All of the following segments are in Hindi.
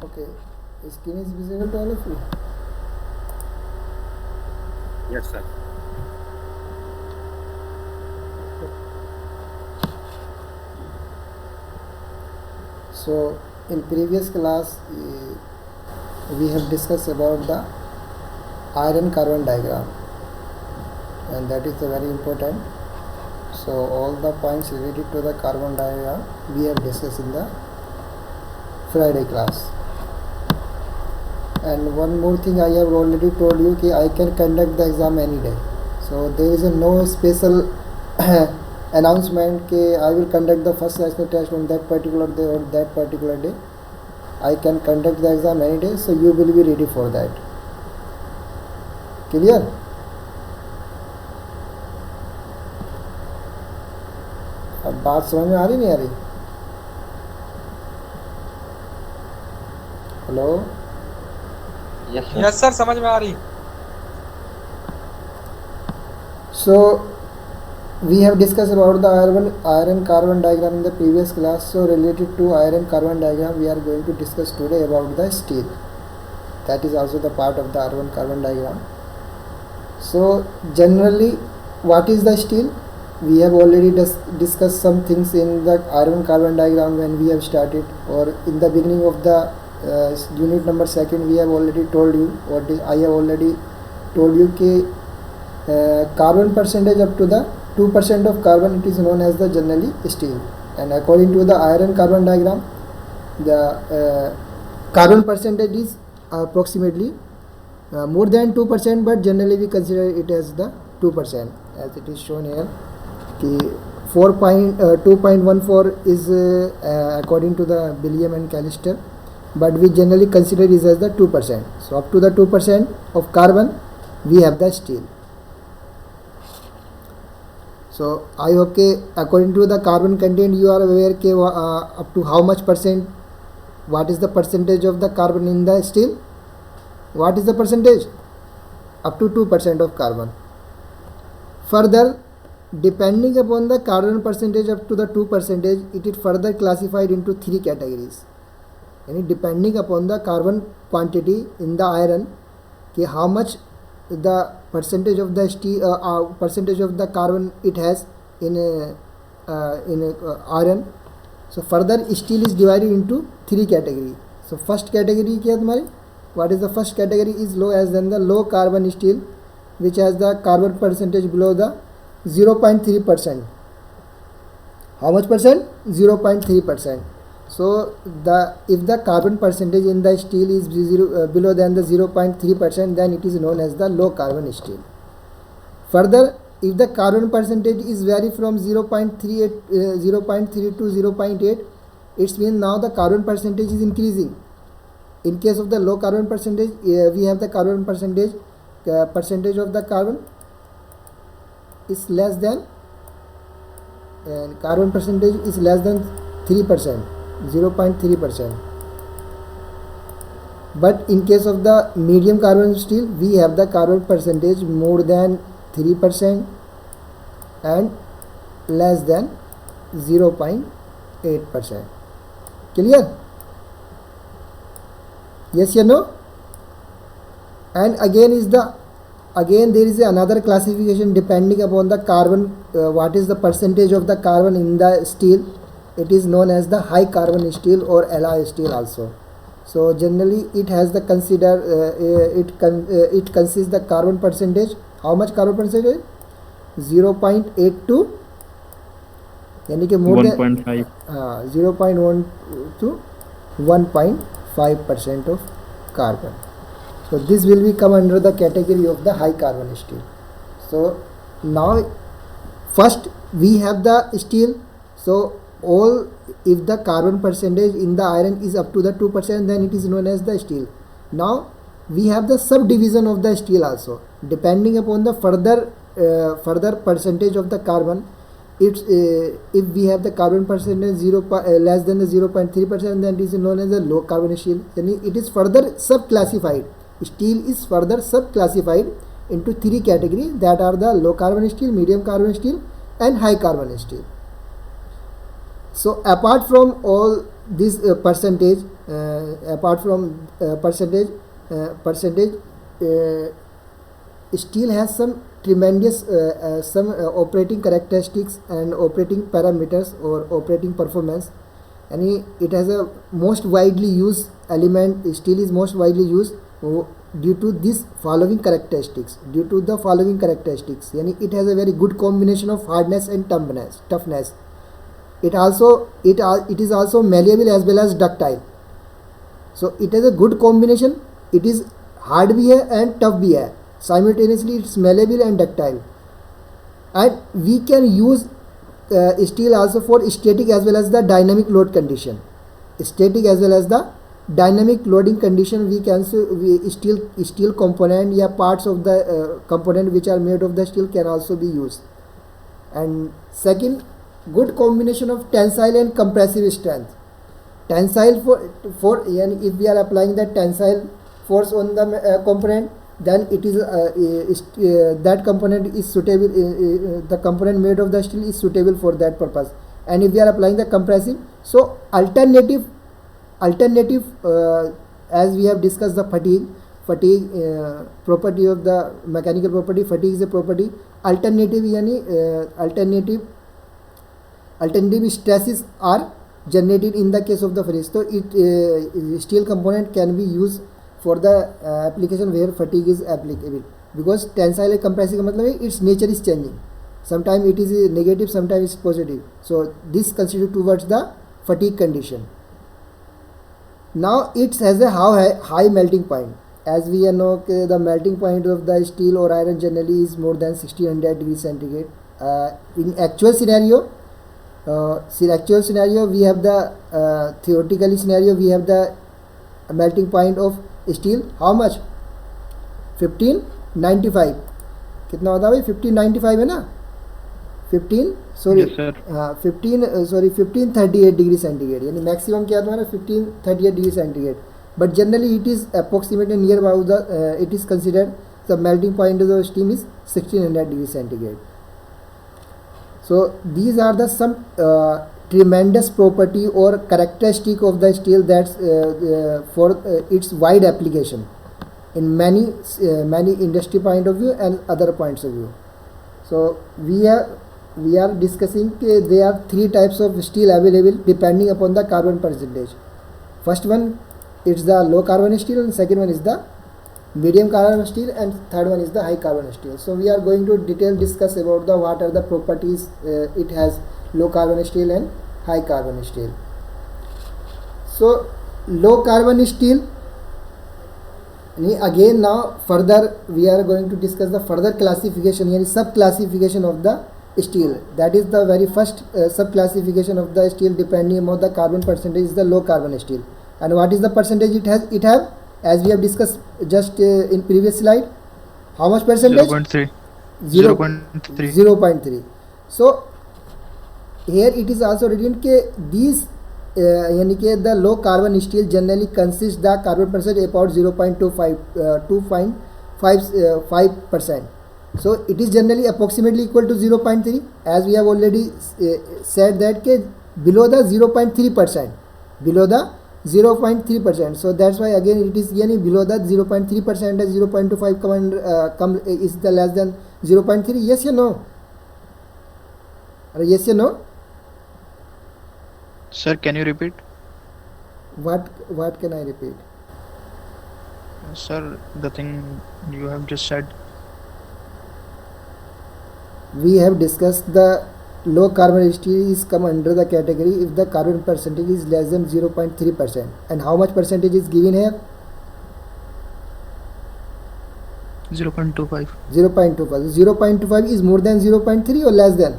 Okay, screen is visible to all of you. Yes, sir. So in previous class we have discussed about the iron carbon diagram, and that is very important. So all the points related to the carbon diagram we have discussed in the Friday class. And one more thing, I have already told you that I can conduct the exam any day. So there is no special announcement that I will conduct the first national test on that particular day or that particular day. I can conduct the exam any day, so you will be ready for that. Clear? अब बात समझ में आ रही नहीं आ रही? हेलो? यस सर, समझ में आ रही. So we have discussed about the iron carbon diagram in the previous class. So related to iron carbon diagram, we are going to discuss today about the steel. That is also the part of the iron carbon diagram. So generally, what is the steel? We have already discussed some things in the iron carbon diagram when we have started, or in the beginning of the unit number 2nd. We have already told you, or I have already told you that carbon percentage up to the 2% of carbon, it is known as the generally steel. And according to the iron carbon diagram, the carbon percentage is approximately more than 2%, but generally we consider it as the 2%, as it is shown here. 2.14 is according to the Billiam and Callister, but we generally consider it as the 2%. So up to the 2% of carbon we have the steel. So I hope according to the carbon content you are aware up to how much percent, what is the percentage of the carbon in the steel? What is the percentage? Up to 2% of carbon. Further, depending upon the carbon percentage up to the 2%, it is further classified into 3 categories. And depending upon the carbon quantity in the iron, how much the percentage of the steel, percentage of the carbon it has in iron. So further, steel is divided into 3 categories. So first category क्या तुम्हारी? What is the first category? Is low as than the low carbon steel, which has the carbon percentage below the 0.3%. How much percent? 0.3%. So if the carbon percentage in the steel is below than the 0.3%, then it is known as the low carbon steel. Further, if the carbon percentage is vary from 0.3 to 0.8, it means now the carbon percentage is increasing. In case of the low carbon percentage, we have the carbon percentage of the carbon is less than, and carbon percentage is less than 3%, 0.3%. But in case of the medium carbon steel, we have the carbon percentage more than 3% and less than 0.8%. Clear? Yes or no? And again there is another classification depending upon the carbon, what is the percentage of the carbon in the steel. It is known as the high carbon steel or alloy steel also. So generally it has the it consists the carbon percentage. How much carbon percentage? 0.8 to यानी कि more than 0.1 to 1.5% of carbon. So this will be come under the category of the high carbon steel. So now first we have the steel. So if the carbon percentage in the iron is up to the 2%, then it is known as the steel. Now we have the subdivision of the steel also. Depending upon the further percentage of the carbon, if we have the carbon percentage less than the 0.3%, then it is known as the low carbon steel. Then it is further subclassified. Steel is further subclassified into 3 categories, that are the low carbon steel, medium carbon steel and high carbon steel. So apart from all this percentage, apart from percentage, steel has some tremendous some operating characteristics and operating parameters or operating performance, and it has a most widely used element. Steel is most widely used due to this following characteristics. Yani it has a very good combination of hardness and toughness. It is also malleable as well as ductile. So it has a good combination. It is hard भी है and tough भी है. Simultaneously it's malleable and ductile. And we can use steel also for static as well as the dynamic load condition. Static as well as the dynamic loading condition, we can steel component या parts of the component which are made of the steel can also be used. And second, good combination of tensile and compressive strength. Tensile for and if we are applying the tensile force on the component, then it is that component is suitable. The component made of the steel is suitable for that purpose. And if we are applying the compressive, so alternative as we have discussed the fatigue property of the mechanical property. Fatigue is a property. Alternative yani alternative stresses are generated in the case of the fatigue. So steel component can be used for the application where fatigue is applicable, because tensile and compressive का मतलब है its nature is changing. Sometimes it is negative, sometimes it's positive. So this constitute towards the fatigue condition. Now it has a high melting point. As we know, the melting point of the steel or iron generally is more than 1600 degrees centigrade. In actual scenario, we have the theoretically scenario, we have the melting point of steel how much? 1595. कितना होता है भाई? 1595 है ना? 1538 डिग्री सेंटीग्रेड, यानी मैक्सिमम क्या तुम्हारा 1538 degree centigrade. But generally it is approximately near about the it is considered the melting point of the steam is 1600 degree centigrade. So these are the some tremendous property or characteristic of the steel that's for its wide application in many industry point of view and other points of view. So we are discussing there are three types of steel available depending upon the carbon percentage. First one it's the low carbon steel, and second one is the medium carbon steel, and third one is the high carbon steel. So we are going to detail discuss about the what are the properties it has, low carbon steel and high carbon steel. So low carbon steel, again now further we are going to discuss the further classification, yani sub classification of the steel. That is the very first sub classification of the steel depending on the carbon percentage is the low carbon steel. And what is the percentage it have? As we have discussed just in previous slide, how much percentage? 0.3. So here it is also written that these yani ke the low carbon steel generally consists the carbon percentage about 2.5%. So it is generally approximately equal to 0.3, as we have already said that ke below the 0.3%, below the 0.3%. So that's why again it is yani below that 0.3% and 0.25 is the less than 0.3. Yes or no? Yes or no? Sir, can you repeat? What can I repeat? Sir, the thing you have just said. We have discussed the low carbon steel is come under the category if the carbon percentage is less than 0.3%. And how much percentage is given here? 0.25. 0.25. 0.25 is more than 0.3 or less than?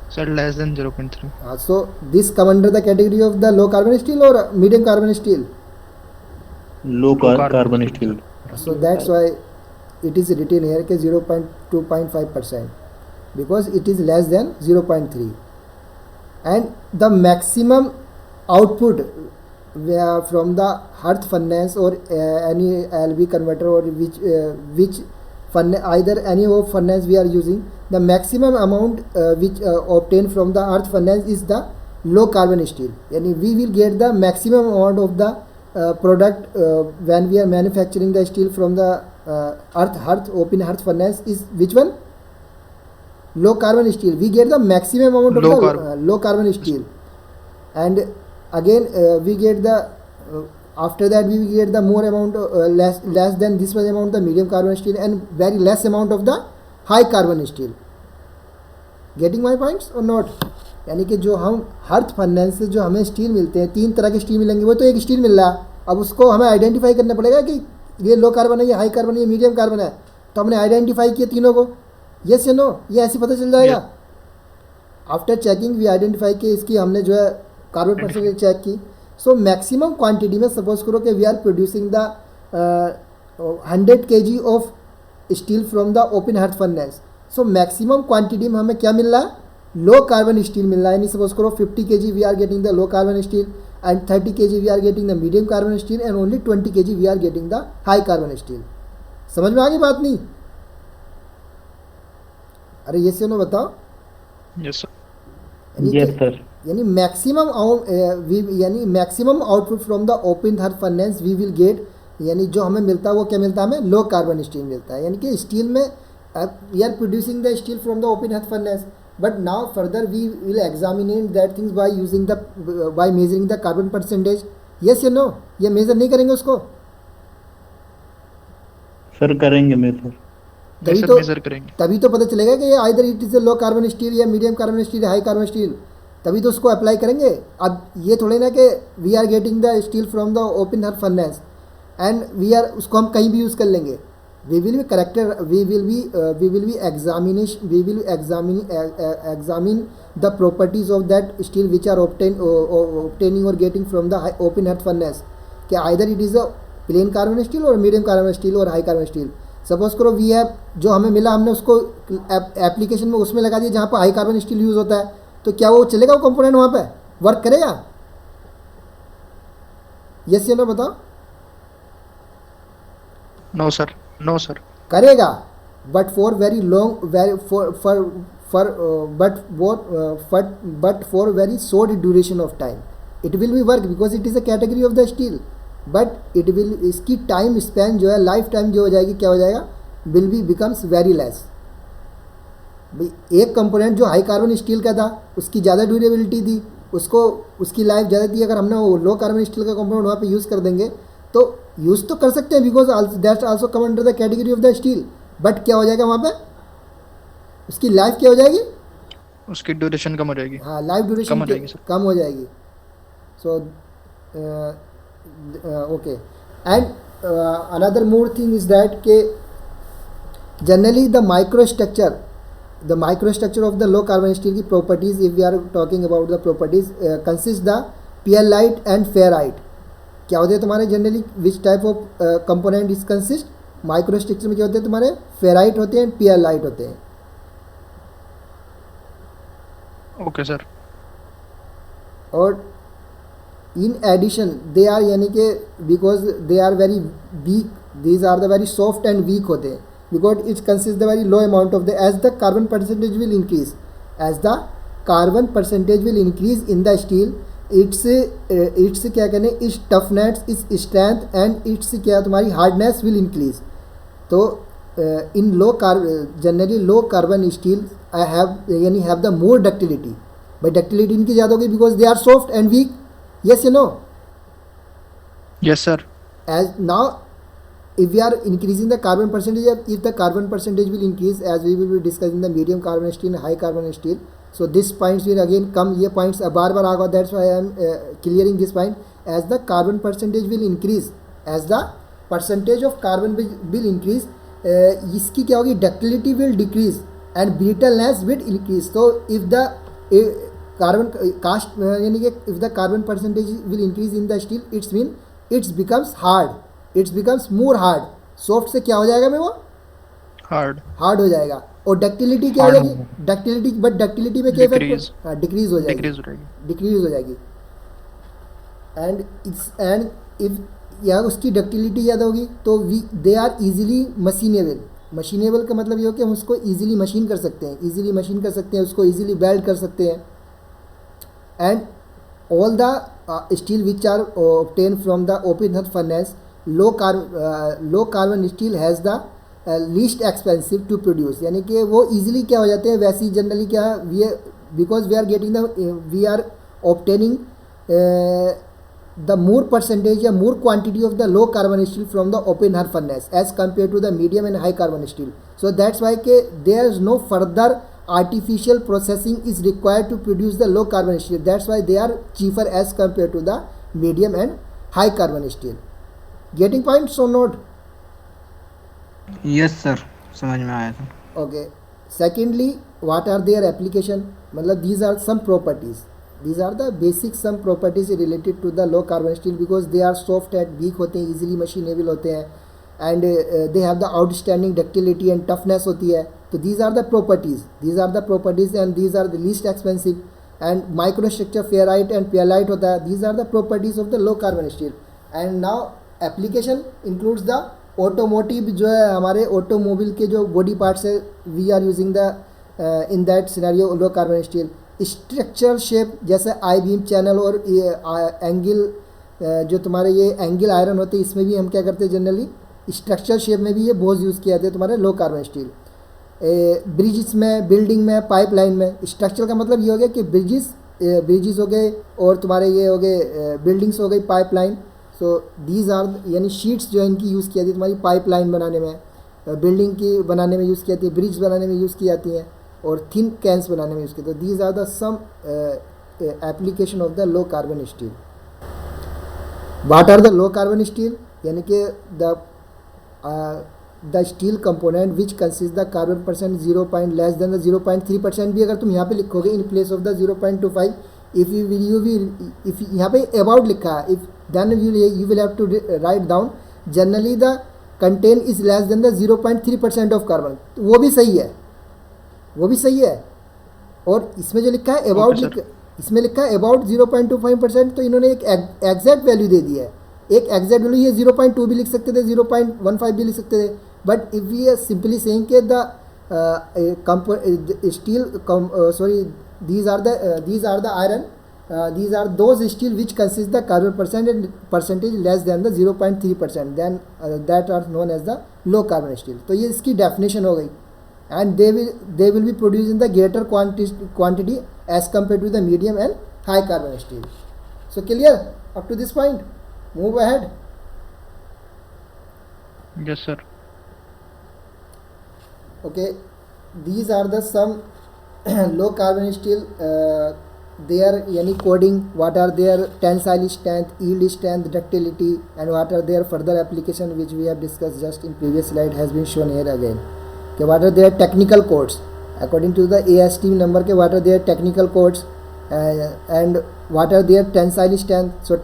Sir, less than 0.3. So this come under the category of the low carbon steel or medium carbon steel? Low carbon steel. So that's why it is written here ke 0.2.5%, because it is less than 0.3. And the maximum output from the hearth furnace or any LV converter or which furnace, either any of furnace we are using, the maximum amount which obtained from the earth furnace is the low carbon steel. Yani we will get the maximum amount of the product when we are manufacturing the steel from the open hearth furnace is which one? Low carbon steel. We get the maximum amount of Low the carbon. low carbon steel, and again we get the after that we will get the more amount less than this much amount the medium carbon steel and very less amount of the high carbon steel. Getting my points or not? यानी कि जो हम हर्थ फर्नेस से जो हमें स्टील मिलते हैं, 3 तरह के स्टील मिलेंगे, वो तो एक स्टील मिल रहा है, अब उसको हमें आइडेंटिफाई करना पड़ेगा कि ये लो कार्बन है, ये हाई कार्बन है, ये मीडियम कार्बन है, तो हमने आइडेंटिफाई किया तीनों को, यस या नो, ये ऐसे पता चल जाएगा. आफ्टर चेकिंग वी आइडेंटिफाई कि इसकी हमने जो है कार्बन परसेंटेज चेक की. सो मैक्सिमम क्वांटिटी में सपोज करो कि we are producing the 100 kg of steel from the open hearth furnace. So maximum quantity में हमें क्या मिल रहा है? लो कार्बन स्टील मिल रहा है. यानी सपोज करो 50 kg we are getting the low carbon steel and 30 kg we are getting the medium carbon steel and only 20 kg we are getting the high carbon steel. समझ में आ गई बात नहीं? अरे ये से नो बताओ. Yes, sir. Yes, sir. यानी maximum output from the open hearth furnace we will get. यानी जो हमें मिलता है वो क्या मिलता है? हमें लो कार्बन स्टील मिलता है. यानी कि स्टील में we are producing the steel from the open hearth furnace, but now further we will examinate that things by using the by measuring the carbon percentage. Yes या नो? ये मेजर नहीं करेंगे उसको? सर करेंगे मेजर. Yes, sir, measure करेंगे. तभी तो पता चलेगा कि ये either it is a low carbon steel या मीडियम कार्बन स्टील या हाई कार्बन स्टील, तभी तो उसको अप्लाई करेंगे. अब ये थोड़े ना कि we are getting the steel from the open hearth furnace and we are उसको हम कहीं भी यूज़ कर लेंगे. We will be corrected, we will be examine the properties of that steel which are obtaining और getting from the open hearth furnace, कि either it is a plain carbon steel और मीडियम कार्बन स्टील और हाई कार्बन स्टील. सपोज करो वी हैव जो हमें मिला हमने उसको एप्लीकेशन में उसमें लगा दिया जहाँ पर हाई कार्बन स्टील यूज़ होता है, तो क्या वो चलेगा? वो कंपोनेंट वहाँ पे वर्क करेगा? यस या नो बताओ. No, sir. No, sir. करेगा, but for very long but for very short duration of time it will be work because it is a category of the steel, but it will इसकी टाइम स्पैन जो है लाइफ टाइम जो हो जाएगी क्या हो जाएगा? Will be becomes very less. भाई एक कंपोनेंट जो हाई कार्बन स्टील का था उसकी ज़्यादा ड्यूरेबिलिटी थी, उसको उसकी लाइफ ज़्यादा थी. अगर हमने वो लो कार्बन स्टील का कंपोनेंट वहाँ पे यूज़ कर देंगे तो यूज़ तो कर सकते हैं because that's also come under the category of the steel, but क्या हो जाएगा वहाँ पे? उसकी लाइफ क्या हो जाएगी? उसकी ड्यूरेशन कम हो जाएगी. हाँ, लाइफ ड्यूरेशन कम हो जाएगी, सर. कम हो जाएगी. So okay. And another more thing is that के generally the microstructure of the low carbon steel की properties, if we are talking about the properties, consist the pearlite and ferrite. क्या होते हैं तुम्हारे generally? Which type of component is consist? Microstructure में क्या होते हैं तुम्हारे? फेराइट होते हैं, पियरलाइट होते हैं. Okay, sir. और इन एडिशन दे आर, यानी कि because they are very weak, these are the very soft and weak होते हैं because it consist the very low amount of the as the carbon percentage will increase, as the carbon percentage will increase in the steel, its क्या कहने, its toughness, its strength and its क्या तुम्हारी हार्डनेस विल इंक्रीज. तो in generally low carbon steel I have यानी हैव द मोर डक्टिलिटी. भाई डक्टिलिटी इनकी ज़्यादा होगी because they are soft and weak. Yes you know? Yes, sir. As now if we are increasing the carbon percentage, if the carbon percentage will increase as we will be discussing the medium carbon steel and high carbon steel, so this points will again come. ये points बार बार आगा, that's why I am clearing this point. As the carbon percentage will increase, as the percentage of carbon will increase, इसकी क्या होगी? ductility will decrease and brittleness will increase. So if the carbon cast यानी कि if the carbon percentage will increase in the steel, it's mean it becomes hard, it becomes more hard. soft से क्या हो जाएगा में वो? Hard. हार्ड हो जाएगा. और डक्टिलिटी क्या हो Hard जाएगी? डक्टिलिटी, बट डक्टिलिटी में क्या Decrease. इफेक्ट? हाँ, डिक्रीज हो जाएगी. Decrease हो जाएगी. डिक्रीज हो जाएगी. एंड इफ या उसकी डक्टिलिटी ज़्यादा होगी तो दे आर इजीली मशीनेबल. मशीनेबल का मतलब ये हो कि हम उसको इजीली मशीन कर सकते हैं, इजीली मशीन कर सकते हैं, उसको इजीली वेल्ड कर सकते हैं. And all the steel which are obtained from the open hearth furnace, low carbon steel has the least expensive to produce. यानी कि वो easily क्या हो जाते हैं, वैसे ही generally क्या because we are obtaining the more percentage or more quantity of the low carbon steel from the open hearth furnace as compared to the medium and high carbon steel. So that's why there is no further artificial processing is required to produce the low carbon steel. That's why they are cheaper as compared to the medium and high carbon steel. Getting points or not? Yes sir, समझ में आया था. Okay. Secondly, what are their application? मतलब these are some properties. These are the basic some properties related to the low carbon steel because they are soft and weak होते हैं, easily machinable होते हैं, and they have the outstanding ductility and toughness होती है. तो these are the properties. These are the properties and these are the least expensive. And microstructure ferrite and perlite होता है. These are the properties of the low carbon steel. And now application includes the automotive जो है हमारे ऑटोमोबाइल के जो बॉडी पार्ट्स है, we are using the in that scenario low carbon steel. Structural shape जैसे आई बीम चैनल और एंगल जो तुम्हारे ये एंगल आयरन होते हैं, इसमें भी हम क्या करते हैं जनरली स्ट्रक्चरल शेप में भी ये बहुत यूज़ किया जाता है तुम्हारे लो कार्बन स्टील. ब्रिजेस में, बिल्डिंग में, पाइपलाइन में. स्ट्रक्चर का मतलब ये हो गया कि ब्रिजेस हो गए और तुम्हारे ये हो गए बिल्डिंग्स हो गई, पाइपलाइन. सो दीज आर यानी शीट्स जो है इनकी यूज़ की जाती है तुम्हारी पाइपलाइन बनाने में, बिल्डिंग की बनाने में यूज़ की जाती है, ब्रिज बनाने में यूज़ की जाती हैं और थिन कैंस बनाने में यूज़ की. तो these are the some application of the low carbon steel. What are the low carbon steel? यानी कि the steel component which consist the carbon percent 0.3% भी अगर तुम यहाँ पे लिखोगे in place of the 0.25, if यहाँ पे अबाउट लिखा है, if then you will have to write down generally the content is less than the 0.3% of carbon. वो भी सही है, वो भी सही है. और इसमें जो लिखा है अबाउट इसमें लिखा है अबाउट 0.25%, तो इन्होंने एक एग्जैक्ट वैल्यू दे दी है. एक एग्जैक्ट वैल्यू ये 0.2 भी लिख सकते थे, 0.15 भी लिख सकते थे. But if we are simply saying कि the steel these are the iron, these are those steel which consist the carbon percentage less than the 0.3%, then that are known as the low carbon steel. तो ये इसकी definition हो गई. And they will be produced in the greater quantity as compared to the medium and high carbon steel. So clear up to this point? Move ahead. Yes sir. Okay, these are the some low carbon steel their yani coding, what are their tensile strength, yield strength, ductility, and what are their further application which we have discussed just in previous slide has been shown here again. Okay, what are their technical codes according to the AST number के what are their technical codes, and what are their tensile strength. So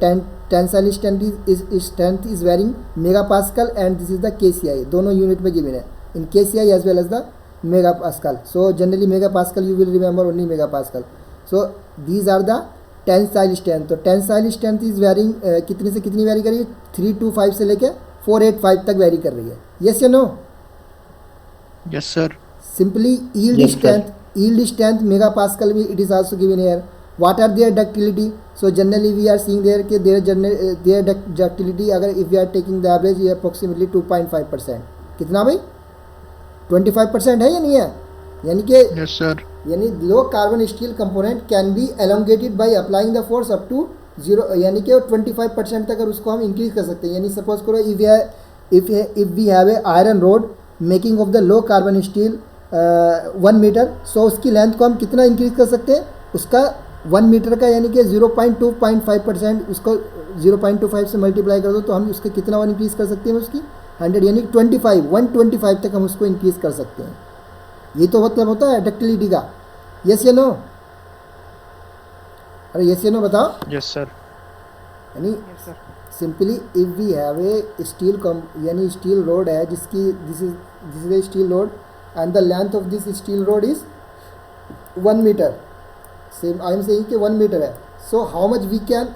tensile strength is varying megapascal and this is the KCI, दोनों unit में given है in KCI as well as the megapascal. So generally megapascal you will remember only megapascal. So these are the tensile strength. तो tensile strength is varying कितने से कितनी वैरी कर रही है, 325 से लेके 485 तक वैरी कर रही है. Yes या no? Yes sir. Simply yield strength megapascal में it is also given here. What are their ductility? So generally we are seeing there कि their ductility अगर if we are taking the average ये approximately 2.5%. कितना भाई? 25% है या नहीं है? यानी कि Yes sir. यानी low carbon steel component can be elongated by applying the force up to 0, यानी कि 25% तक अगर उसको हम इंक्रीज कर सकते हैं. यानी सपोज करो if we have a iron rod making of the low carbon steel 1 metre, so उसकी लेंथ को हम कितना इंक्रीज कर सकते हैं, उसका 1 मीटर का यानी कि 0.25% उसको 0.25 से मल्टीप्लाई कर दो तो हम उसका कितना वन इंक्रीज कर सकते हैं, उसकी 100 यानी 125 तक हम उसको इंक्रीज कर सकते हैं. ये तो मतलब होता है डक्टिलिटी का. यस या नो? अरे यस या नो बताओ. Yes sir. यानी simply if we have a steel यानी स्टील रोड है जिसकी this is a steel rod and the length of this steel rod is 1 meter. Same I am saying कि 1 मीटर है. So how much we can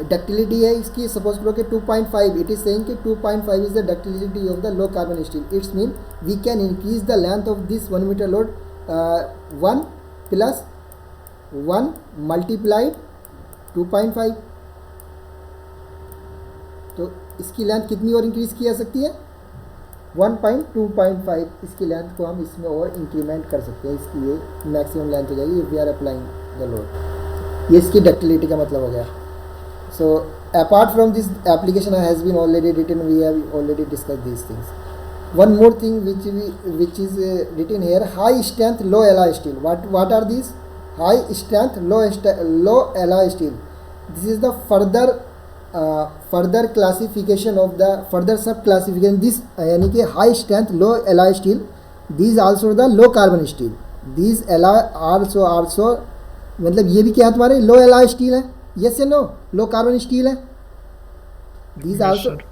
ductility है इसकी, सपोज करो कि 2.5. इट इज सेइंग कि 2.5 is the ductility of the low carbon steel. It's mean we can increase the length of this 1 meter load 1 + 1 multiplied 2.5। तो इसकी लेंथ कितनी और इंक्रीज़ की जा सकती है? 1.2.5 इसकी लेंथ को हम इसमें और इंक्रीमेंट कर सकते हैं, इसकी ये मैक्सिमम लेंथ हो जाएगी if we are applying the load. ये इसकी डक्टिलिटी का मतलब हो गया। So apart from this application has been already written, we have already discuss these things. One more thing which is written here, high strength low alloy steel. What are these? High strength low alloy steel. This is the further classification of the further sub classification. This यानी कि high strength low alloy steel. These also the low carbon steel. These alloy also मतलब ये भी क्या है तुम्हारे low alloy steel है? Yes या no? Low carbon steel है? These Yes, also sir.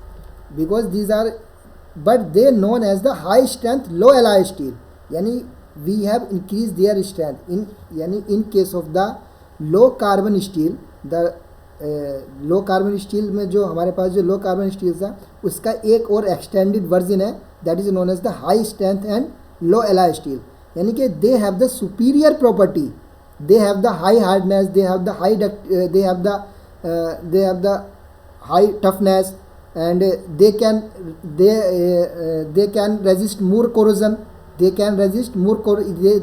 because these are but they known as the high strength low alloy steel, यानी we have increased their strength in यानी in case of the low carbon steel, the low carbon steel में जो हमारे पास जो low carbon steel था उसका एक और extended version है, that is known as the high strength and low alloy steel, यानी कि they have the superior property, they have the high hardness, they have the high they have the high toughness, and they can resist more corrosion, they can resist more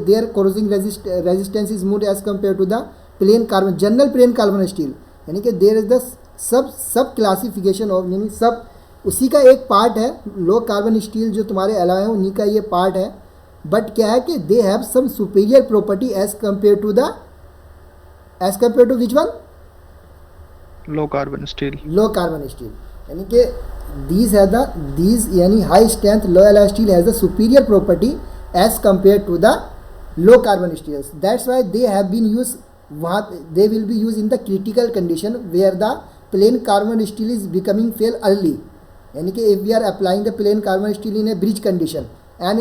their corrosion resistance is more as compared to the plain carbon general plain carbon steel, यानी कि there is the सब क्लासिफिकेशन ऑफ, यानी सब उसी का एक पार्ट है। लो कार्बन स्टील जो तुम्हारे एलॉय हैं उन्हीं का ये पार्ट है, बट क्या है कि they have some superior property as compare to which one? Low carbon steel. Low carbon steel, यानी कि these यानी high strength low alloy steel has the superior property as compare to the low carbon steels. That's why they have been use, वहाँ they will be use in the critical condition where the plain carbon steel is becoming fail early, यानी कि if we are applying the plain carbon steel in a bridge condition and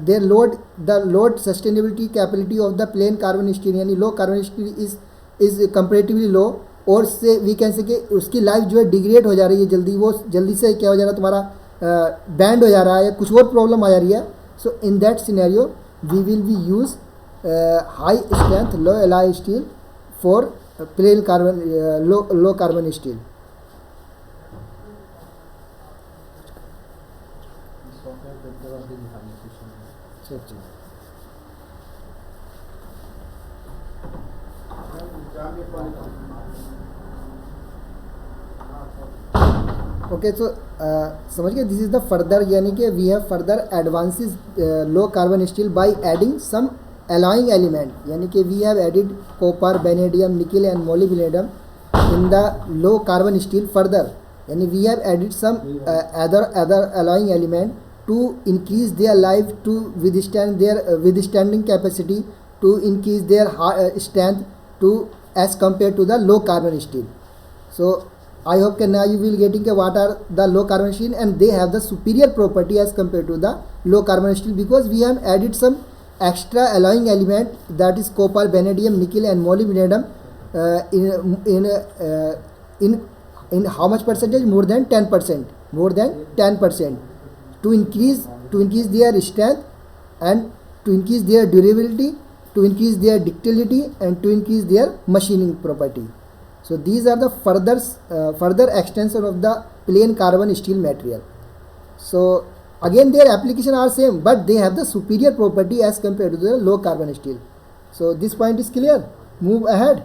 the load sustainability capability of the plain carbon steel यानी low carbon steel is comparatively low, और से वी कैन से कि उसकी लाइफ जो है डिग्रेड हो जा रही है जल्दी, वो जल्दी से क्या हो जा रहा है तुम्हारा बैंड हो जा रहा है या कुछ और प्रॉब्लम आ जा रही है। So in that scenario we will be use high strength low alloy steel for plain carbon low carbon steel. Okay, so समझ गए, दिस इज द फर्दर, यानी कि we have further advances low carbon steel by adding some alloying element, यानी कि we have added copper, vanadium, nickel and molybdenum in the low carbon steel further, यानी we have added some other alloying element to increase their life, to withstand their withstanding capacity, to increase their strength to as compared to the low carbon steel. So I hope that now you will getting what are the low carbon steel and they have the superior property as compared to the low carbon steel because we have added some extra alloying element, that is copper, vanadium, nickel and molybdenum in how much percentage? More than 10%, more than 10%, to increase their strength and to increase their durability, to increase their ductility and to increase their machining property. So these are the further extension of the plain carbon steel material. So again their application are same, but they have the superior property as compared to the low carbon steel. So this point is clear. Move ahead.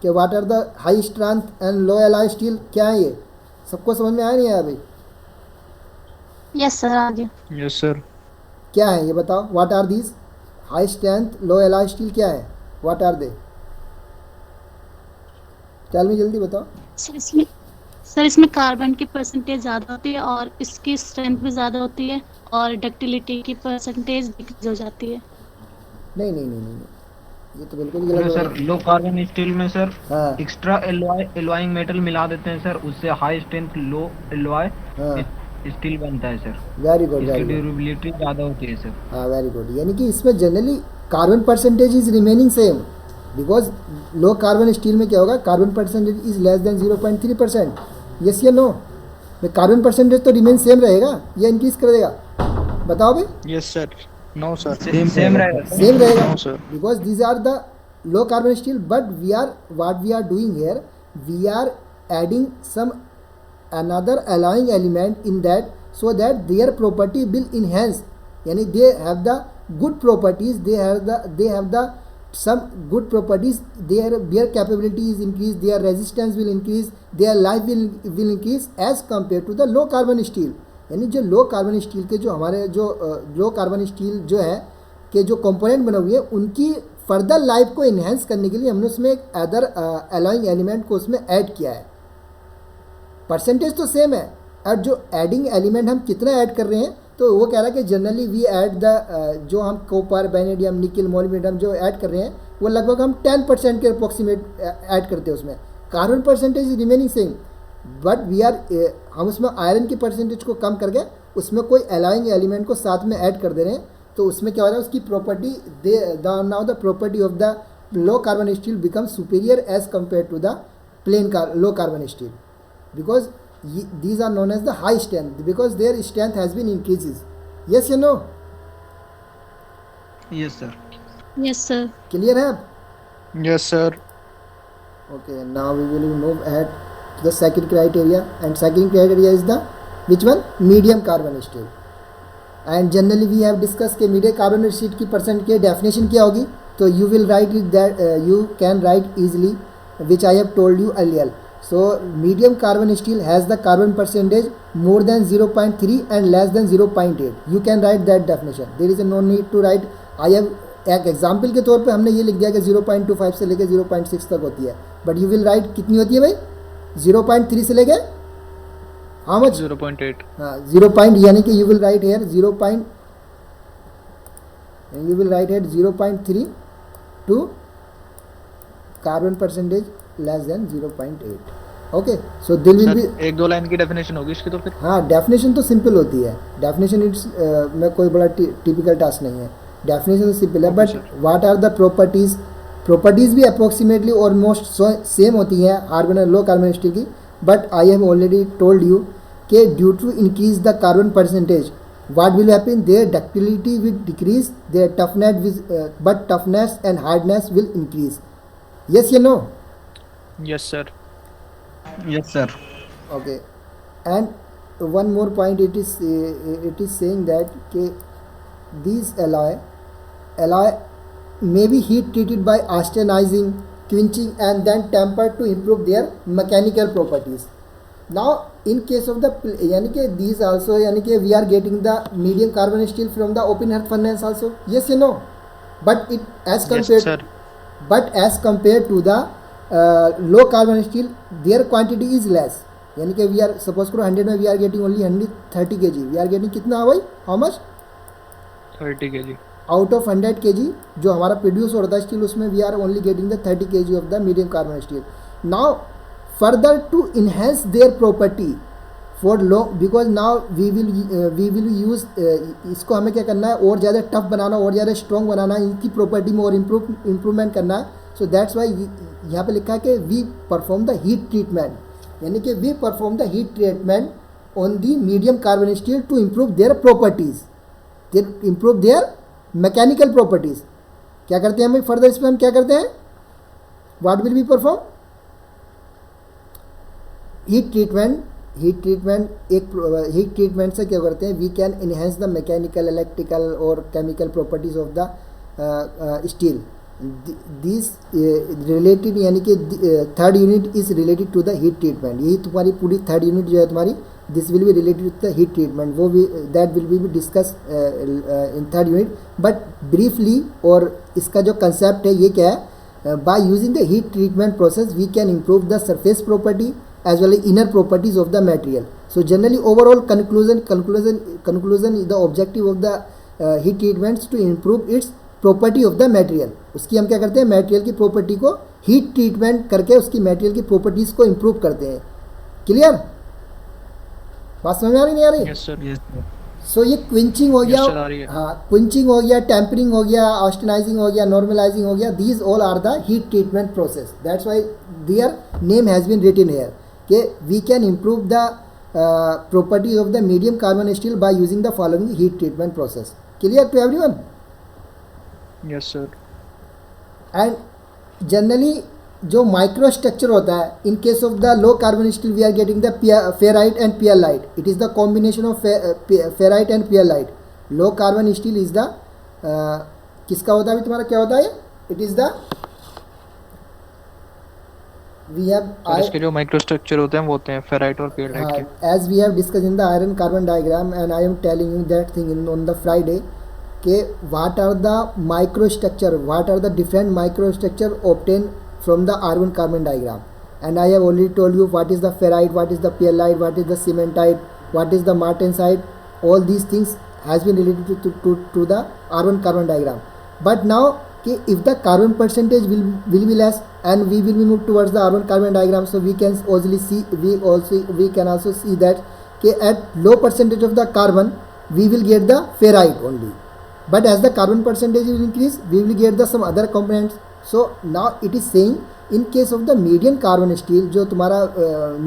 कि what are the high strength and low alloy steel क्या है, ये सबको समझ में आया नहीं आया भाई? यस सर, आ गया। Yes, sir. क्या है ये बताओ? What are these? High strength low alloy steel क्या है? What are they? चल में जल्दी बताओ। सर इसमें कार्बन की परसेंटेज ज़्यादा होती है और इसकी स्ट्रेंथ भी ज़्यादा होती है और डक्टिलिटी की परसेंटेज डिक्रीज हो जाती है। नहीं नहीं नहीं नहीं, ये तो बिल्कुल ही गलत सर है। लो कार्बन स्टील में सर हाँ एक्स्ट्रा एलॉइंग मेटल मिला देते हैं सर, उससे हाई स्ट्रेंथ लो एलॉय हाँ, स्टील बनता है सर, वेरी गुड इसकी वेरी गुड, ड्यूरेबिलिटी ज़्यादा होती है सर। हाँ वेरी गुड, यानी कि इसमें generally carbon percentage is remaining same because low carbon steel में क्या होगा, carbon percentage is less than 0.3%। Yes या नो? कार्बन परसेंटेज तो रिमेन सेम रहेगा या इंक्रीज कर देगा? बताओ भाई। Yes, sir. No, sir. Same रहेगा सेम रहेगा No, sir. Because these are the low carbon steel, but what we are doing here, we are adding some another alloying element in that, so that their property will enhance, yani they have the good properties, they have the some good properties, their capability is increased, their resistance will increase, their life will increase as compared to the low carbon steel. यानी जो लो कार्बन स्टील के जो हमारे जो लो कार्बन स्टील जो है के जो कंपोनेंट बने हुए हैं, उनकी फर्दर लाइफ को इन्हेंस करने के लिए हमने उसमें एक अदर अलाइंग एलिमेंट को उसमें ऐड किया है. परसेंटेज तो सेम है, और जो एडिंग एलिमेंट हम कितना ऐड कर रहे हैं, तो वो कह रहा है कि जनरली वी ऐड द जो हम कॉपर, वैनेडियम, निकल, मोलिब्डेनम जो ऐड कर रहे हैं, वो लगभग हम 10% के अप्रोक्सीमेट ऐड करते हैं उसमें. Carbon percentage remaining same, but we are हम उसमें आयरन की परसेंटेज को कम करके उसमें कोई अलाइंग एलिमेंट को साथ में ऐड कर दे रहे हैं. तो उसमें क्या हो रहा है, उसकी property now the property of the low carbon steel become superior as compare to the plain low carbon steel, because these are known as the high strength, because their strength has been increases. Yes or no? Yes, sir. Yes, sir. Clear है अब? Yes, sir. Okay, now we will move ahead to the second criteria, and second criteria is the which one? Medium carbon steel. And generally we have discussed कि medium carbon steel की percent की definition क्या होगी, तो you will write it that you can write easily, which I have told you earlier. So medium carbon steel has the carbon percentage more than 0.3 and less than 0.8. You can write that definition. There is no need to write. I have एक एग्जाम्पल के तौर पे हमने ये लिख दिया कि 0.25 से लेके 0.6 तक होती है, बट यू विल राइट कितनी होती है भाई, 0.3 से लेके हाउ मच, 0.8. हाँ 0 पॉइंट, यानी कि you will write here 0.3 to carbon percentage less than 0.8. Okay, so this will B, एक दो लाइन की डेफिनेशन होगी इसकी तो फिर. हाँ डेफिनेशन तो सिंपल होती है, डेफिनेशन इट्स में कोई बड़ा टिपिकल टास्क नहीं है, डेफिनेशन सिंपल है. But what are the properties, properties भी अप्रोक्सीमेटली ऑलमोस्ट सेम होती हैं कार्बन और लो कार्बन स्टील की. But I have already told you कि due to increase the carbon percentage what will happen, their ductility will decrease, their but toughness and hardness will increase. Yes or no? Yes, sir. Yes, sir. Okay, and one more point, it is saying that these alloy may be heat treated by austenizing, quenching and then tempered to improve their mechanical properties. Now in case of the यानी कि these also, यानी कि we are getting the medium carbon steel from the open hearth furnace also. Yes or no? But it as compared, Yes, sir. but as compared to the low carbon steel, their quantity is less. यानी कि we are suppose करो 100 में we are getting only 130 kg. We are getting कितना भाई, how much? 30 kg. Out of 100 kg जो हमारा प्रोड्यूस होता है स्टील, उसमें we are only getting the 30 kg of the medium carbon steel. Now further to enhance their property for long, because now we will use इसको हमें क्या करना है, और ज़्यादा टफ बनाना, और ज़्यादा स्ट्रॉन्ग बनाना, इनकी प्रॉपर्टी में और इम्प्रूवमेंट करना है. सो दैट्स वाई यहाँ पे लिखा है कि we perform the heat treatment, यानी कि we perform the heat treatment on the medium carbon steel to improve their properties, improve their mechanical properties. क्या करते हैं हम फर्दर इसमें, हम क्या करते हैं, what will be perform, heat treatment. Heat treatment से क्या करते हैं, we can enhance the mechanical, electrical और chemical properties of the steel. This related, यानी कि third unit is related to the heat treatment. यही तुम्हारी पूरी थर्ड यूनिट जो है तुम्हारी, this will be related to the heat treatment, वो भी that will be discuss in third unit. But briefly, और इसका जो कंसेप्ट है ये क्या है, by using the heat treatment process we can improve the surface property as well as inner properties of the material. So generally overall conclusion is the objective of the heat treatments to improve its property of the material. उसकी हम क्या करते हैं, मटेरियल की प्रॉपर्टी को हीट ट्रीटमेंट करके उसकी मटेरियल की प्रॉपर्टीज को इम्प्रूव करते हैं. क्लियर, बात समझ में आ रही नहीं आ रही? Yes, sir. Yes, sir. सो ये क्विंचिंग हो गया, Yes, sir, आ रही है. हाँ क्विंचिंग हो गया, टेम्परिंग हो गया, ऑस्टेनाइजिंग हो गया, नॉर्मलाइजिंग हो गया. These all are the heat treatment process. That's why their name has been written here कि we can improve the properties of the medium carbon steel by using the following heat treatment process. Clear to everyone? Yes, sir. And generally जो माइक्रो स्ट्रक्चर होता है, in case of the low carbon steel we are getting the ferrite and pearlite. It is the combination of ferrite and पियरलाइट. Low carbon steel is the किसका होता है अभी तुम्हारा क्या होता है? It is the we have और इसके जो माइक्रो स्ट्रक्चर होते हैं वो होते हैं फेराइट और पियरलाइट के. as we have discussed in the iron carbon diagram, and I am telling you that thing on the Friday, ke what are the microstructure, what are the different microstructure obtained from the iron carbon diagram. And I have already told you what is the ferrite, what is the pearlite, what is the cementite, what is the martensite. All these things has been related to the iron carbon diagram. But now if the carbon percentage will be less, and we will be moved towards the iron carbon diagram, so we can can also see that at low percentage of the carbon we will get the ferrite only, but as the carbon percentage will increase we will get the some other components. So now it is saying in case of the medium carbon steel, जो तुम्हारा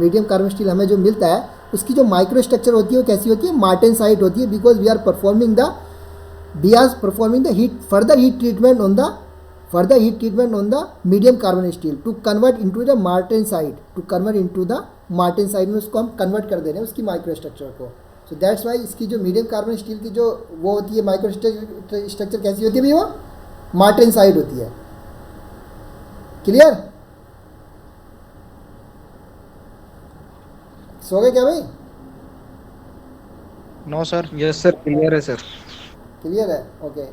medium carbon steel हमें जो मिलता है उसकी जो माइक्रो स्ट्रक्चर होती है वो कैसी होती है? मार्टेनसाइट होती है, because we are performing the further heat treatment on the medium carbon steel to convert into the martensite, में उसको हम कन्वर्ट कर दे रहे हैं उसकी माइक्रो स्ट्रक्चर को. सो दैट्स वाई इसकी जो मीडियम कार्बन स्टील की जो वो होती है माइक्रो स्ट्रक्चर कैसी होती है भैया? मार्टेनसाइट होती है. क्लियर? सो गए क्या भाई? No sir. Yes sir, clear है सर. क्लियर है? Okay.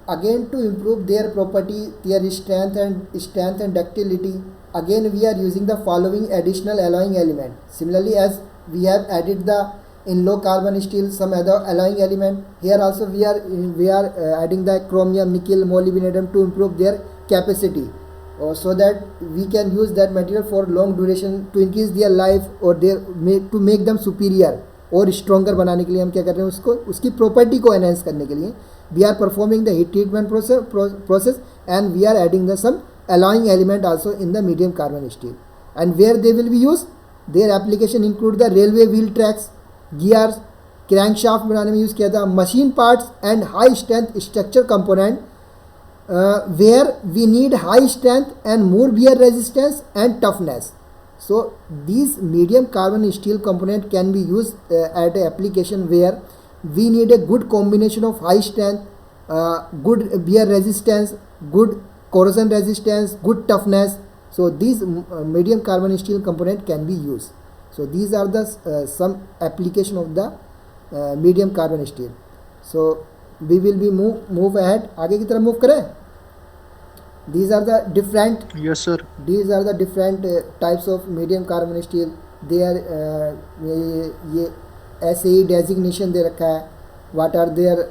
again to improve their property, their strength and ductility, again we are using the following additional alloying element. Similarly, as we have added in low carbon steel some other alloying element, here also we are adding the chromium, nickel, molybdenum to improve their capacity, so that we can use that material for long duration to increase their life or to make them superior और स्ट्रॉन्गर बनाने के लिए हम क्या कर रहे हैं उसकी प्रॉपर्टी को एनहेंस करने के लिए we are performing the heat treatment process and we are adding the some alloying element also in the medium carbon steel. And where they will be used, their application include the railway wheel tracks, gears, crankshaft बनाने में यूज़ किया था, machine parts and high strength structure component where we need high strength and more wear resistance and toughness. So these medium carbon steel component can be used at a application where we need a good combination of high strength, good wear resistance, good corrosion resistance, good toughness. So these medium carbon steel component can be used. So these are the some application of the medium carbon steel. So we will be move ahead. आगे की तरफ move करें. These are the different. Yes sir. These are the different types of medium carbon steel. They are ये SAE designation दे रखा है. What are their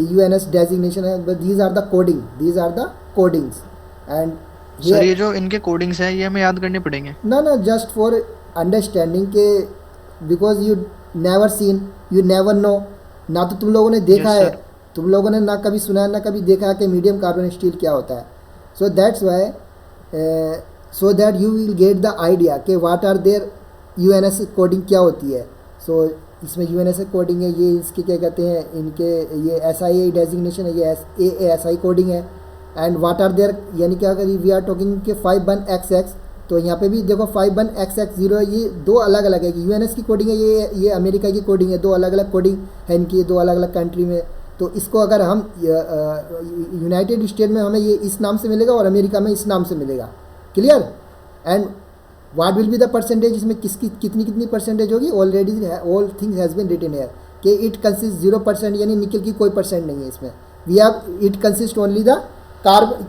UNS designation है. But these are the coding. These are the codings. And sir ये जो इनके कोडिंग्स हैं ये हमें याद करने पड़ेंगे? No, just for understanding के because you never seen, you never know. ना तो तुम लोगों ने देखा Yes, है, sir. तुम लोगों ने ना कभी सुना है ना कभी देखा है कि मीडियम कार्बन स्टील क्या होता है. So that's why so that you will get the idea कि what are their UNS coding क्या होती है. So इसमें UNS कोडिंग है, ये इसके क्या कहते हैं, इनके ये SIA डेजिग्नेशन है, ये ASI कोडिंग है. एंड वाट आर देयर, यानी क्या करी वी आर टॉकिंग के 51XX. तो यहाँ पे भी देखो 51XX0 ये दो अलग अलग है. UNS की कोडिंग है, ये अमेरिका की कोडिंग है. दो अलग अलग कोडिंग है इनकी, दो अलग अलग कंट्री में. तो इसको अगर हम यूनाइटेड स्टेट में हमें ये इस नाम से मिलेगा और अमेरिका में इस नाम से मिलेगा. Clear? And what will be the percentage, इसमें किसकी कितनी परसेंटेज होगी. Already all things has been written here कि इट कंसिस्ट 0%, यानी निकल की कोई परसेंट नहीं है इसमें. We have it consist only the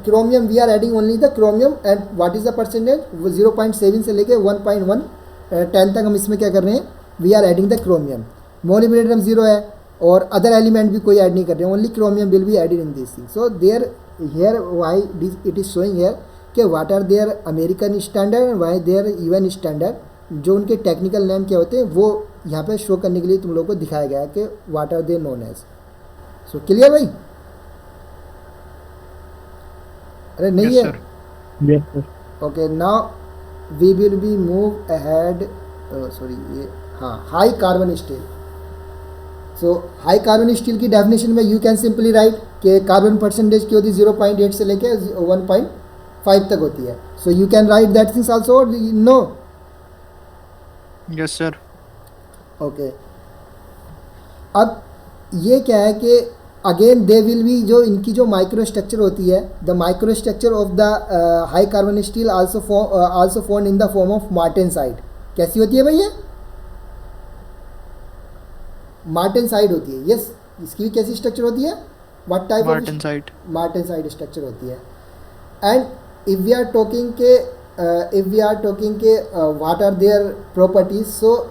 chromium, we are adding only the chromium. and what is the percentage, 0.7 से लेके 1.1 तक हम इसमें क्या कर रहे हैं, we are adding the chromium. molybdenum 0 है और other element भी कोई ऐड नहीं कर रहे हैं, only chromium will be added in this thing. So there here why it is showing here कि what are their American standard and why their UN standard, जो उनके टेक्निकल नेम क्या होते हैं वो यहाँ पे शो करने के लिए तुम लोगों को दिखाया गया है कि what are they known as. So clear भाई? अरे नहीं Yes, है. sir. Yes sir. Okay now we will be move ahead. Sorry ये हाँ, high carbon steel. So high carbon steel की डेफिनेशन में यू कैन सिंपली राइट कि कार्बन परसेंटेज की होती है 0.8 से लेके 1.5 तक होती है. So you can write that things also. No. Yes sir. Okay. अब ये क्या है कि अगेन दे विल बी, जो इनकी जो माइक्रो स्ट्रक्चर होती है, the micro structure of the high carbon steel also found in the form of martensite. कैसी होती है भैया? मार्टेनसाइट होती है. यस. इसकी भी कैसी स्ट्रक्चर होती है? What type of? Martensite. Martensite structure होती है. And if we are talking के what are their properties, so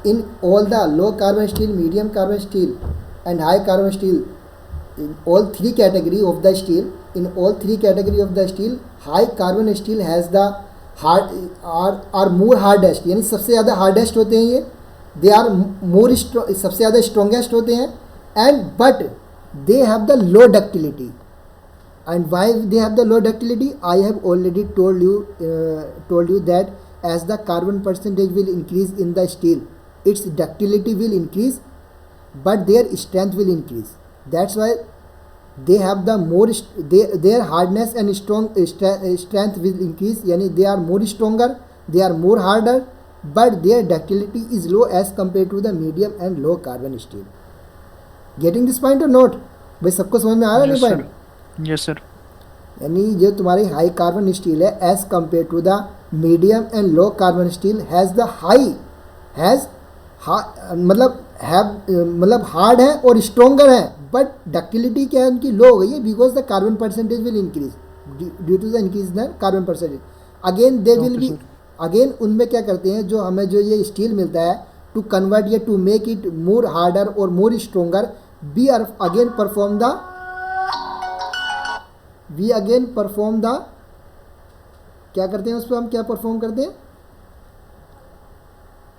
in all the low carbon steel, medium carbon steel and high carbon steel, in all three category of the steel, high carbon steel has the hard are more hardest, यानी सबसे ज़्यादा hardest होते हैं ये. they are more सबसे ज़्यादा strongest होते हैं. and but they have the low ductility. and why they have the low ductility? I have already told you that as the carbon percentage will increase in the steel, its ductility will increase, but their strength will increase. That's why they have the more their hardness and strength will increase. Yani they are more stronger, they are more harder, but their ductility is low as compared to the medium and low carbon steel. Getting this point or not? भाई सबको समझ में आ रहा है? यस नहीं सर. पॉइंट? Yes sir. यानी जो तुम्हारी हाई कार्बन स्टील है as compare to the medium and low carbon steel मतलब हार्ड है और स्ट्रोंगर है, बट डक्टिलिटी क्या है उनकी लो हो गई है because the carbon percentage will increase due to the increase the carbon percentage. Again they will be, again उनमें क्या करते हैं, जो हमें जो ये स्टील मिलता है, टू कन्वर्ट ये to make it more harder और more stronger, we again perform the क्या करते हैं उस पर हम क्या परफॉर्म करते हैं?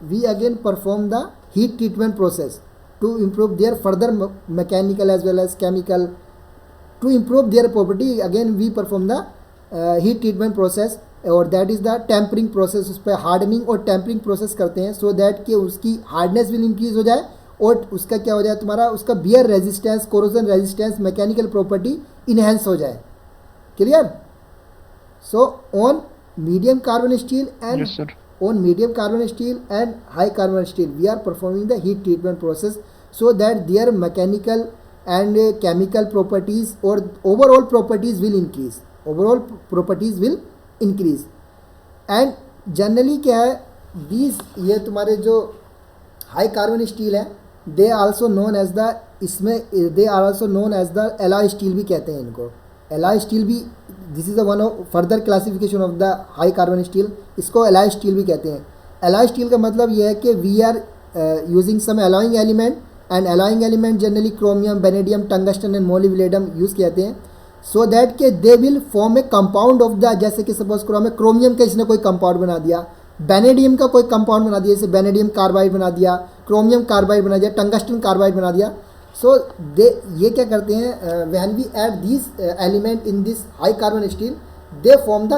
we again perform the heat treatment process to improve their further mechanical as well as chemical, to improve their property. Again we perform the heat treatment process, और that is the tempering process. उस पर hardening और tempering process करते हैं so that कि उसकी hardness will increase हो जाए और उसका क्या हो जाए तुम्हारा, उसका bear resistance, corrosion resistance, mechanical property enhance हो जाए. Clear? So on medium carbon steel and yes sir. on medium carbon steel and high carbon steel we are performing the heat treatment process so that their mechanical and chemical properties or overall properties will increase. and generally क्या है, these ये तुम्हारे जो high carbon steel है, they also known as the, इसमें they are also known as the alloy steel भी कहते हैं इनको. alloy steel भी, this is the one of further classification of the high carbon steel. इसको एलॉय स्टील भी कहते हैं. एलॉय स्टील का मतलब यह है कि we are using some alloying element, and alloying element generally chromium, vanadium, tungsten and molybdenum use किए हैं, सो दैट के they will form a compound of the, जैसे कि सपोज करो हमें क्रोमियम का इसने कोई कंपाउंड बना दिया, बेनेडियम का कोई कंपाउंड बना दिया, जैसे बेनेडियम कार्बाइड बना दिया, क्रोमियम कार्बाइड बना दिया, टंगस्टन कार्बाइड बना दिया. सो दे ये क्या करते हैं, when we add this element in this high carbon steel, they form the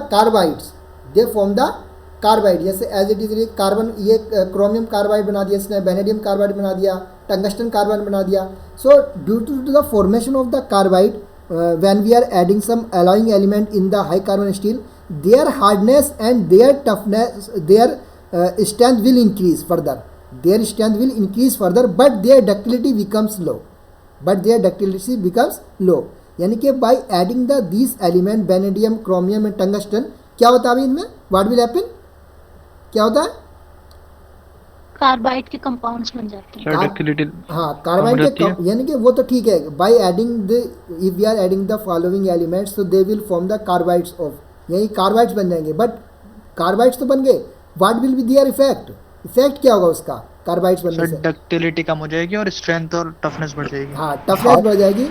carbide. जैसे एज इट इज कार्बन, ये क्रोमियम कार्बाइड बना दिया इसने, बेनेडियम कार्बाइड बना दिया, टंगस्टन कार्बाइड बना दिया. So due to the formation of the carbide, when we are adding some alloying element in the high carbon steel, their hardness and their toughness, their strength will increase further. But their ductility becomes low. यानी कि by adding these element vanadium, chromium and tungsten, क्या होता है अभी इनमें, what will happen, क्या होता है? कार्बाइड के कंपाउंड्स बन जाते हैं. डक्टिलिटी. हाँ, कार्बाइड के, यानी कि वो तो ठीक है, by adding the, if we are adding the following elements, so they will form the carbides of, यानी कार्बाइड्स बन जाएंगे. बट कार्बाइड्स तो बन गए, what will be their effect? Effect क्या होगा उसका कार्बाइड्स बनने से? डक्टिलिटी कम हो जाएगी और स्ट्रेंथ और टफनेस बढ़ जाएगी. हाँ, टफनेस बढ़ जाएगी,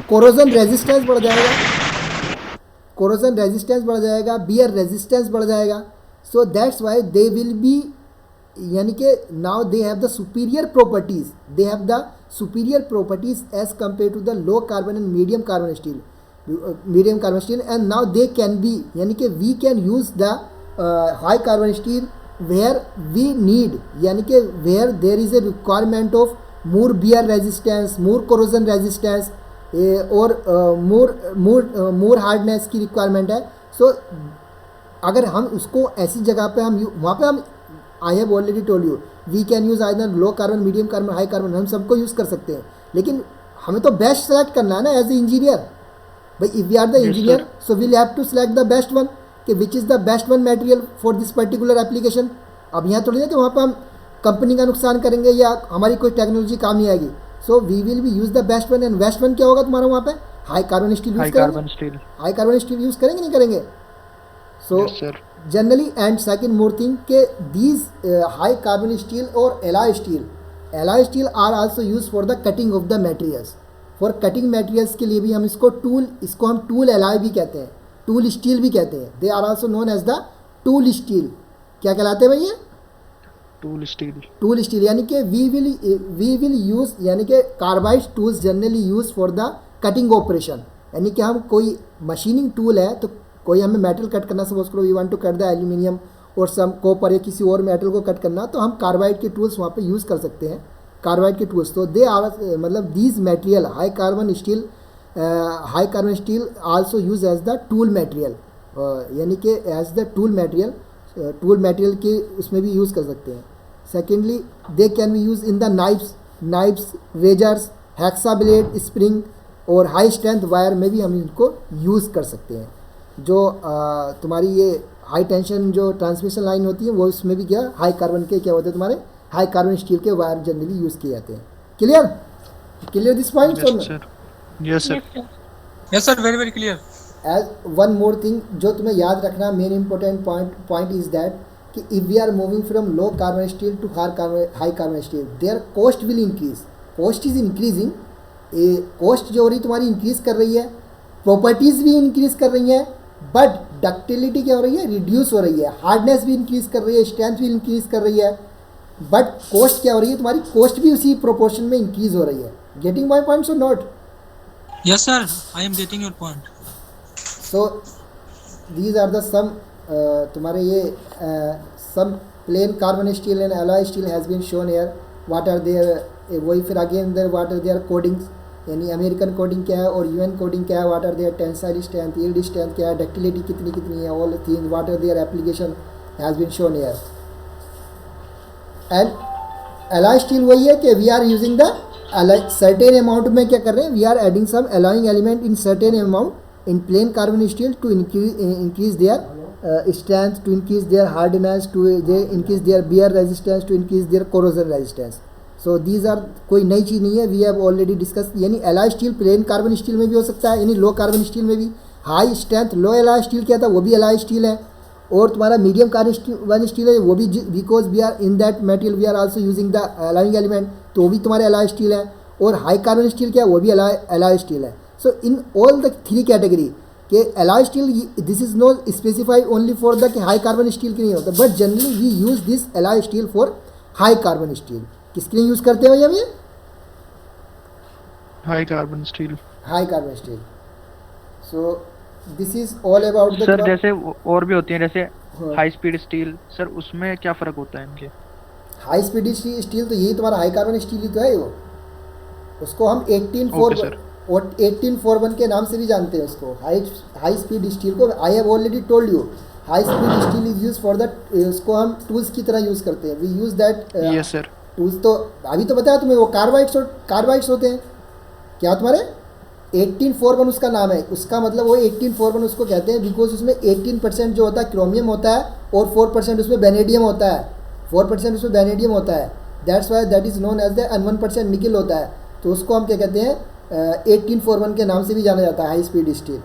कोरोजन रेजिस्टेंस बढ़ जाएगा, बियर रेजिस्टेंस बढ़ जाएगा. So that's why they will be, यानी कि now they have the superior properties as compare to the low carbon and medium carbon steel, and now they can be, यानी कि we can use the high carbon steel where we need, यानी कि where there is a requirement of more wear resistance, more corrosion resistance, और more hardness की requirement है. So अगर हम उसको ऐसी जगह पे हम वहाँ पे हम I have already told you we can use either low carbon, medium carbon, high carbon, हम सबको यूज़ कर सकते हैं, लेकिन हमें तो बेस्ट सेलेक्ट करना है ना एज ए इंजीनियर. भाई if we are the engineer so we'll have to select the best one, कि which is the best one material for this particular application. अब यहाँ थोड़ी ना कि वहाँ पर हम कंपनी का नुकसान करेंगे या हमारी कोई टेक्नोलॉजी काम नहीं आएगी. So we will be use the best one, and best one क्या होगा तुम्हारा वहाँ पे? हाई कार्बन स्टील यूज़ करेंगे. हाई कार्बन स्टील यूज़ करेंगे नहीं करेंगे? So generally, and second more thing के दीज हाई कार्बन स्टील और alloy steel are also use for the cutting of the materials. For cutting materials के लिए भी हम इसको हम टूल एलॉय भी कहते हैं, टूल स्टील भी कहते हैं. They are also known as the tool steel. क्या कहलाते हैं भैया? Tool steel. यानी कि वी विल यूज़, यानी कि carbide tools generally use for the cutting operation. यानी कि हम कोई मशीनिंग टूल है तो कोई हमें मेटल कट करना, सपोज करो we want to cut the aluminium और सम कॉपर या किसी और मेटल को कट करना, तो हम कार्बाइड के टूल्स वहाँ पे यूज़ कर सकते हैं. कार्बाइड के टूल्स तो दे आर मतलब these material high carbon steel also use as the tool material, यानी कि एज द टूल मटेरियल के उसमें भी यूज़ कर सकते हैं. Secondly they can be use in the knives, razors, hacksaw blade, spring और हाई स्ट्रेंथ वायर में भी हम इनको यूज़ कर सकते हैं. जो तुम्हारी ये हाई टेंशन जो ट्रांसमिशन लाइन होती है वो उसमें भी क्या हाई कार्बन के क्या होते हैं, तुम्हारे हाई कार्बन स्टील के वायर जनरली यूज़ किए जाते हैं. Clear this point? Yes sir, very clear. As one more thing जो तुम्हें याद रखना main important point is that कि if we are moving from low carbon steel to high carbon steel their cost will increase. Cost is increasing. Cost जो हो रही तुम्हारी इंक्रीज कर रही है, प्रॉपर्टीज़ भी इंक्रीज कर रही हैं, बट डक्टिलिटी क्या हो रही है? रिड्यूस हो रही है. हार्डनेस भी इंक्रीज कर रही है, स्ट्रेंथ भी इंक्रीज कर रही है, बट कॉस्ट क्या हो रही है? तुम्हारी कॉस्ट भी उसी प्रोपोर्शन में इंक्रीज हो रही है. गेटिंग माई पॉइंट्स और not? Yes sir, I am getting your point. So these are the some तुम्हारे ये some plain carbon steel and alloy steel has been shown here. What are their, वही फिर again their what are their codings, यानी अमेरिकन कोडिंग क्या है और यूएन कोडिंग क्या है, what are their tensile strength, yield strength क्या है, डक्टिलिटी कितनी है, all things what are their application has been shown here. And alloy steel वही है कि we are using the certain amount में क्या कर रहे हैं, we are adding some alloying element in certain amount in plain carbon steel to increase their strength, to increase their hardness, to increase their wear resistance, to increase their corrosion resistance. So these are कोई नई चीज़ नहीं है, वी हैव ऑलरेडी डिस्कस. यानी alloy steel plane carbon steel में भी हो सकता है, यानी लो कार्बन स्टील में भी. High strength low alloy steel क्या था, वो भी एलॉय स्टील है. और तुम्हारा मीडियम कार्बन स्टील है वो भी, because we are in that material we are also using the alloying element, तो वो भी तुम्हारे एलॉय स्टील है. और हाई कार्बन स्टील क्या है, वो भी एलॉय स्टील है. So in all the three category के alloy steel, this is not specified only for the high carbon steel के नहीं होता, but generally we use this alloy steel for high carbon steel. किसके लिए यूज़ करते हैं भैया? High carbon steel. So this is all about the. Sir जैसे और भी होती हैं जैसे हाई स्पीड स्टील, सर उसमें क्या फ़र्क होता है इनके? हाई स्पीड स्टील तो यही तुम्हारा हाई कार्बन स्टील ही तो है वो. उसको हम 1841 के नाम से भी जानते हैं उसको, हाई स्पीड स्टील को. I have already told you high speed steel is use for the, उसको हम टूल्स की तरह यूज़ करते हैं. We use that. Yes sir. Tools तो अभी तो बताया तुम्हें, वो कार्बाइड्स होते हैं. क्या तुम्हारे 1841 उसका नाम है, उसका मतलब वो 1841 उसको कहते हैं बिकॉज उसमें 18% जो होता है क्रोमियम होता है और 4% उसमें वेनेडियम होता है. 4% उसमें वेनेडियम होता है. That's why that is known as the, and 1% nickel होता है. तो उसको हम क्या कहते हैं, 1841 के नाम से भी जाना जाता है हाई स्पीड स्टील.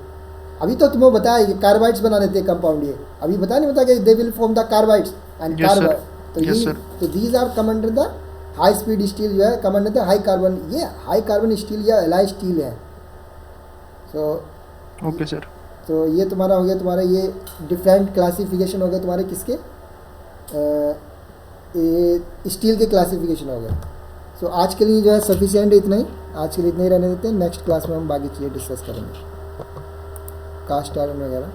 अभी तो तुम्हें बताया कि कार्बाइड्स बना देते हैं कंपाउंड. ये अभी बता नहीं बता कि they will form the carbides and carbide. तो ये तो these are come under the high speed steel, जो है come under the high carbon. ये हाई कार्बन स्टील या एलॉय स्टील है. So okay sir. तो ये तुम्हारा हो गया, तुम्हारा ये डिफरेंट क्लासिफिकेशन हो गया तुम्हारे किसके, स्टील के क्लासिफिकेशन हो गया. सो आज के लिए जो है सफिशिएंट इतना ही, आज के लिए इतना ही रहने देते हैं. नेक्स्ट क्लास में हम बाकी चीज़ें डिस्कस करेंगे, कास्ट आयरन वगैरह.